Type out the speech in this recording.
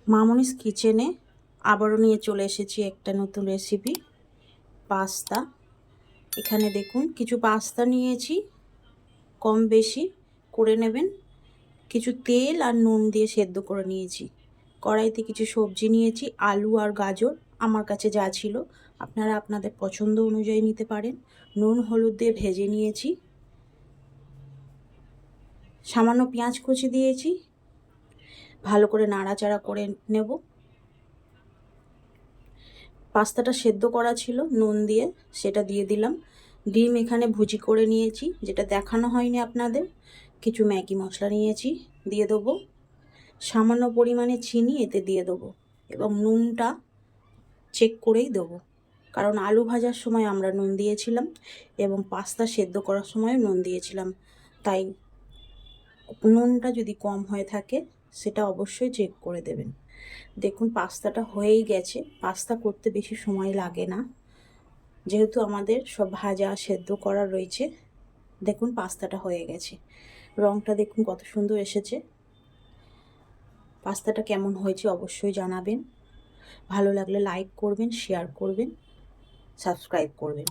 মামনিস কিচেনে আবারও নিয়ে চলে এসেছি একটা নতুন রেসিপি, পাস্তা। এখানে দেখুন কিছু পাস্তা নিয়েছি, কম বেশি করে নেবেন। কিছু তেল আর নুন দিয়ে সেদ্ধ করে নিয়েছি। কড়াইতে কিছু সবজি নিয়েছি, আলু আর গাজর, আমার কাছে যা ছিল। আপনারা আপনাদের পছন্দ অনুযায়ী নিতে পারেন। নুন হলুদ দিয়ে ভেজে নিয়েছি। সামান্য পেঁয়াজ কুচি দিয়েছি, ভালো করে নাড়াচাড়া করে নেব। পাস্তাটা সেদ্ধ করা ছিল নুন দিয়ে, সেটা দিয়ে দিলাম। ডিম এখানে ভুজি করে নিয়েছি, যেটা দেখানো হয়নি আপনাদের। কিছু ম্যাগি মশলা নিয়েছি, দিয়ে দেবো। সামান্য পরিমাণে চিনি এতে দিয়ে দেবো, এবং নুনটা চেক করেই দেবো, কারণ আলু ভাজার সময় আমরা নুন দিয়েছিলাম এবং পাস্তা সেদ্ধ করার সময় নুন দিয়েছিলাম। তাই নুনটা যদি কম হয়ে থাকে সেটা অবশ্যই চেক করে দেবেন। দেখুন পাস্তাটা হয়েই গেছে। পাস্তা করতে বেশি সময় লাগে না, যেহেতু আমাদের সব ভাজা সেদ্ধ করা রয়েছে। দেখুন পাস্তাটা হয়ে গেছে, রঙটা দেখুন কত সুন্দর এসেছে। পাস্তাটা কেমন হয়েছে অবশ্যই জানাবেন। ভালো লাগলে লাইক করবেন, শেয়ার করবেন, সাবস্ক্রাইব করবেন।